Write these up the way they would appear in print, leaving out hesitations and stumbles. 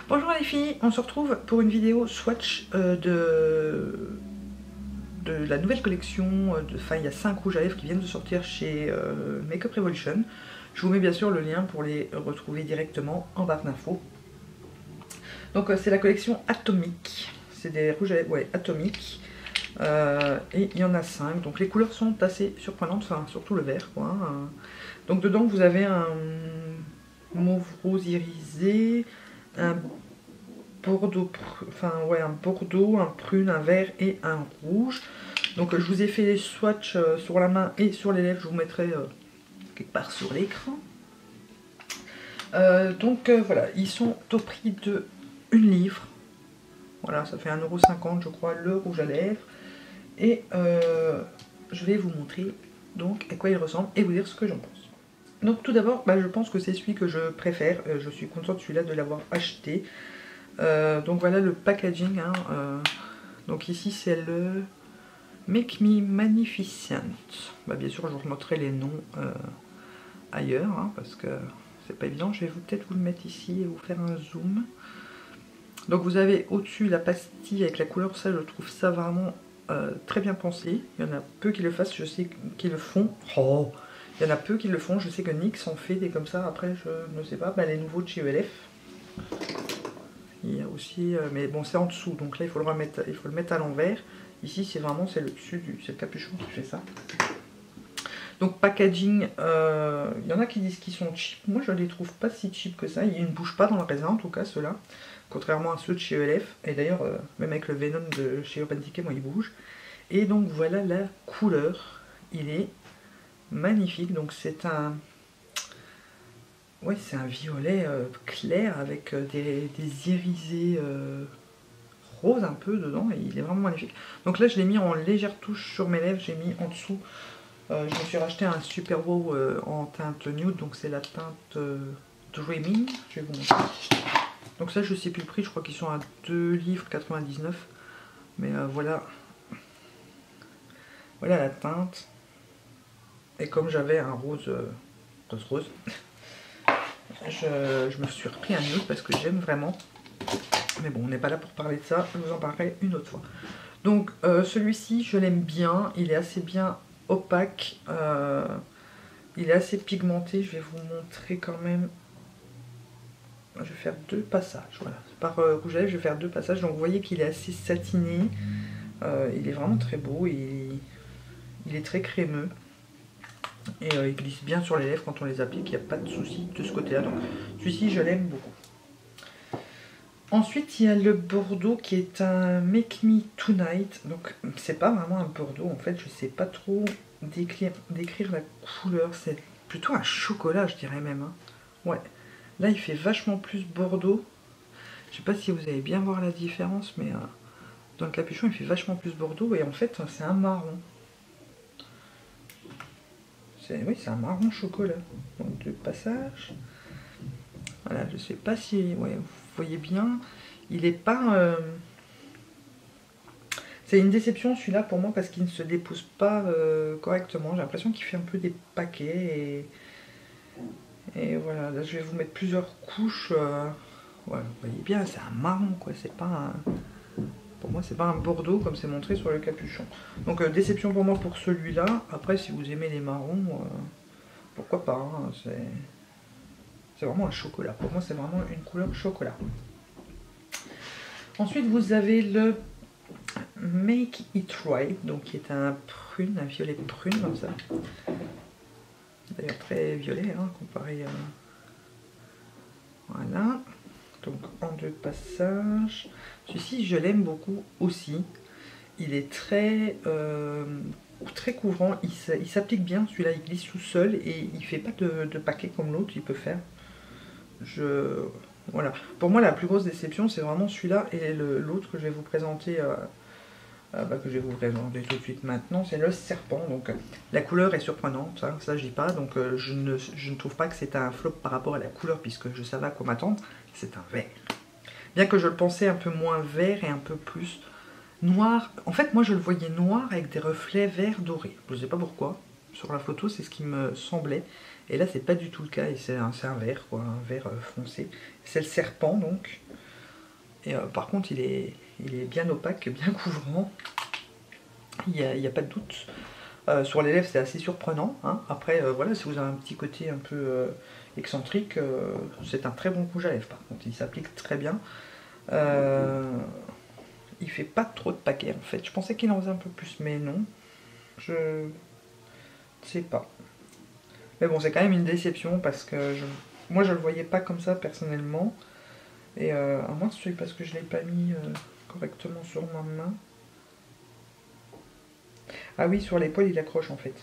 Bonjour les filles, on se retrouve pour une vidéo swatch de la nouvelle collection. Enfin, il y a 5 rouges à lèvres qui viennent de sortir chez Makeup Revolution. Je vous mets bien sûr le lien pour les retrouver directement en barre d'infos. Donc c'est la collection Atomic. C'est des rouges à lèvres atomiques. Et il y en a 5. Donc les couleurs sont assez surprenantes, enfin surtout le vert quoi. Donc dedans vous avez un mauve rose irisé, un bordeaux, un bordeaux, un prune, un vert et un rouge. Donc je vous ai fait les swatchs sur la main et sur les lèvres, je vous mettrai quelque part sur l'écran. Voilà, ils sont au prix de 1 livre. Voilà, ça fait 1,50 € je crois le rouge à lèvres. Et je vais vous montrer donc à quoi il ressemble et vous dire ce que j'en pense. Donc tout d'abord, je pense que c'est celui que je préfère. Je suis contente celui-là de l'avoir acheté. Donc voilà le packaging. Donc ici c'est le Make Me Magnificent. Bien sûr je vous remontrerai les noms ailleurs parce que c'est pas évident. Je vais peut-être vous le mettre ici et vous faire un zoom. Donc vous avez au-dessus la pastille avec la couleur. Ça je trouve ça vraiment très bien pensé. Il y en a peu qui le fassent, je sais qu'ils le font. Oh, il y en a peu qui le font. Je sais que NYX en fait des comme ça. Après je ne sais pas. Les nouveaux de chez ELF. Il y a aussi, mais bon c'est en dessous, donc là il faut le mettre à l'envers. Ici c'est vraiment le dessus, c'est le capuchon qui fait ça. Donc packaging, il y en a qui disent qu'ils sont cheap. Moi je les trouve pas si cheap que ça. Ils ne bougent pas dans le raisin en tout cas ceux-là, contrairement à ceux de chez ELF. Et d'ailleurs même avec le Venom de chez Urban Decay, moi il bouge. Et donc voilà la couleur, il est magnifique. Donc c'est un... Ouais, c'est un violet clair avec des irisés roses un peu dedans et il est vraiment magnifique. Donc là je l'ai mis en légère touche sur mes lèvres, j'ai mis en dessous. Je me suis racheté un Super Wow en teinte nude, donc c'est la teinte Dreaming. Je vais vous montrer. Donc ça je sais plus le prix, je crois qu'ils sont à 2,99 $. Mais voilà. Voilà la teinte. Et comme j'avais un rose rose. Je me suis repris un nude parce que j'aime vraiment. Mais bon, on n'est pas là pour parler de ça, je vous en parlerai une autre fois. Donc celui-ci, je l'aime bien, il est assez bien opaque, il est assez pigmenté, je vais vous montrer quand même. Je vais faire 2 passages, voilà. Par rouge à lèvres, je vais faire 2 passages, donc vous voyez qu'il est assez satiné, il est vraiment très beau, il est très crémeux. Et il glisse bien sur les lèvres quand on les applique, il n'y a pas de souci de ce côté-là. Donc celui-ci, je l'aime beaucoup. Ensuite, il y a le Bordeaux qui est un Make Me Tonight. Donc c'est pas vraiment un Bordeaux, en fait, je sais pas trop décrire la couleur. C'est plutôt un chocolat, je dirais même. Ouais, là il fait vachement plus Bordeaux. Je sais pas si vous allez bien voir la différence, mais dans le capuchon il fait vachement plus Bordeaux et en fait c'est un marron. Oui, c'est un marron chocolat. Donc 2 passages. Voilà, je sais pas si vous voyez bien. Il est pas... C'est une déception celui-là pour moi parce qu'il ne se dépose pas correctement. J'ai l'impression qu'il fait un peu des paquets. Et voilà, là je vais vous mettre plusieurs couches. Ouais, vous voyez bien, c'est un marron quoi. C'est pas un... Pour moi, c'est pas un Bordeaux comme c'est montré sur le capuchon. Donc déception pour moi pour celui-là. Après, si vous aimez les marrons, pourquoi pas. C'est vraiment un chocolat. Pour moi, c'est vraiment une couleur chocolat. Ensuite, vous avez le Make It Right, donc qui est un prune, un violet prune comme ça. D'ailleurs très violet comparé à... Voilà. Donc en 2 passages. Celui-ci, je l'aime beaucoup aussi. Il est très très couvrant. Il s'applique bien. Celui-là, il glisse tout seul et il fait pas de paquet comme l'autre. Il peut faire. Voilà. Pour moi, la plus grosse déception, c'est vraiment celui-là et l'autre que je vais vous présenter. Que je vais vous présenter tout de suite maintenant, c'est le serpent. Donc la couleur est surprenante, ça je dis pas. Donc je ne trouve pas que c'est un flop par rapport à la couleur puisque je savais à quoi m'attendre. C'est un vert. Bien que je le pensais un peu moins vert et un peu plus noir. En fait, moi je le voyais noir avec des reflets vert doré. Je ne sais pas pourquoi. Sur la photo, c'est ce qui me semblait. Et là, c'est pas du tout le cas. Et c'est un vert, quoi, un vert foncé. C'est le serpent, donc. Et par contre il est bien opaque, bien couvrant, il n'y a pas de doute. Sur les lèvres c'est assez surprenant, hein. Après voilà, si vous avez un petit côté un peu excentrique, c'est un très bon rouge à lèvres par contre, il s'applique très bien. Il fait pas trop de paquets en fait, je pensais qu'il en faisait un peu plus mais non, je sais pas. Mais bon, c'est quand même une déception parce que moi je le voyais pas comme ça personnellement. Et à moins c'est parce que je l'ai pas mis correctement sur ma main. Ah oui, sur l'épaule il accroche en fait.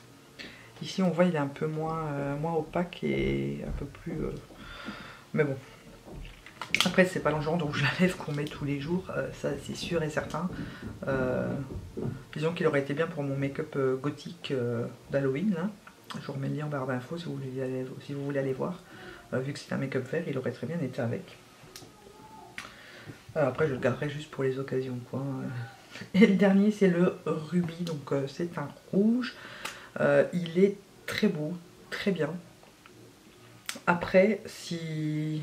Ici on voit il est un peu moins opaque et un peu plus... Mais bon. Après c'est pas le genre de rouge à lèvres qu'on met tous les jours, ça c'est sûr et certain. Disons qu'il aurait été bien pour mon make-up gothique d'Halloween là. Je vous remets le lien en barre d'infos si vous voulez aller voir. Vu que c'est un make-up vert, il aurait très bien été avec. Après je le garderai juste pour les occasions quoi. Et le dernier c'est le rubis, donc c'est un rouge. Il est très beau, très bien. Après si...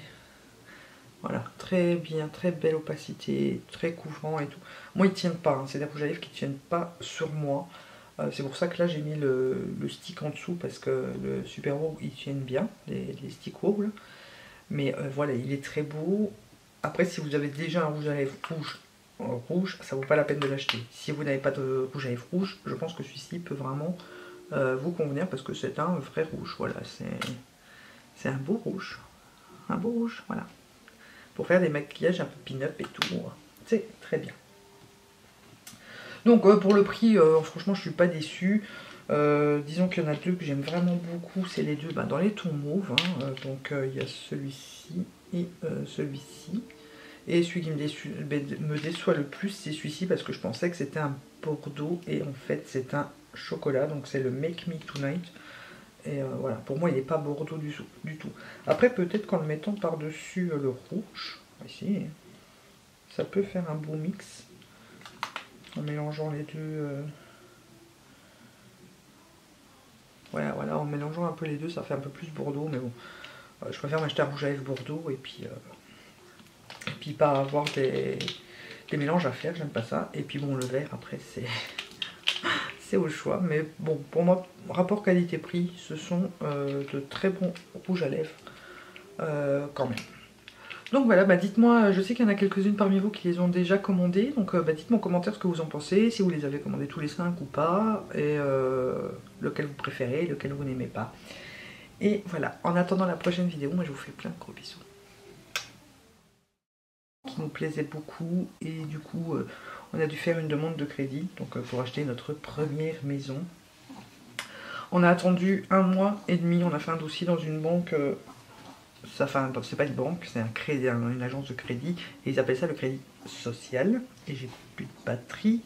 Voilà, très bien, très belle opacité, très couvrant et tout. Moi ils tiennent pas, hein. C'est des rouges à lèvres qui tiennent pas sur moi. C'est pour ça que là j'ai mis le stick en dessous parce que le Super Rouge ils tiennent bien, les sticks rouges. Mais voilà, il est très beau. Après si vous avez déjà un rouge à lèvres rouge, ça vaut pas la peine de l'acheter. Si vous n'avez pas de rouge à lèvres rouge, je pense que celui-ci peut vraiment vous convenir parce que c'est un vrai rouge. Voilà, c'est un beau rouge. Un beau rouge, voilà. Pour faire des maquillages un peu pin-up et tout, c'est très bien. Donc pour le prix, franchement je suis pas déçue. Disons qu'il y en a deux que j'aime vraiment beaucoup, c'est les deux dans les tons mauves. Hein. Donc il y a celui-ci et celui-ci. Et celui qui me déçoit le plus, c'est celui-ci parce que je pensais que c'était un bordeaux et en fait c'est un chocolat. Donc c'est le Make Me Tonight. Et voilà, pour moi il n'est pas bordeaux du tout. Après peut-être qu'en le mettant par-dessus le rouge, ici, ça peut faire un beau mix. En mélangeant les deux. Voilà, en mélangeant un peu les deux, ça fait un peu plus bordeaux, mais bon. Je préfère m'acheter un rouge à lèvres bordeaux et puis pas avoir des mélanges à faire, j'aime pas ça. Et puis bon, le vert après c'est c'est au choix, mais bon, pour moi, rapport qualité-prix, ce sont de très bons rouges à lèvres quand même. Donc voilà, dites-moi, je sais qu'il y en a quelques-unes parmi vous qui les ont déjà commandées, donc dites-moi en commentaire ce que vous en pensez, si vous les avez commandés tous les 5 ou pas, et lequel vous préférez, lequel vous n'aimez pas. Et voilà, en attendant la prochaine vidéo, moi je vous fais plein de gros bisous. Qui nous plaisait beaucoup, et du coup, on a dû faire une demande de crédit, donc pour acheter notre première maison. On a attendu 1 mois et demi, on a fait un dossier dans une banque... c'est pas une banque, c'est un crédit, une agence de crédit, et ils appellent ça le crédit social. Et j'ai plus de batterie,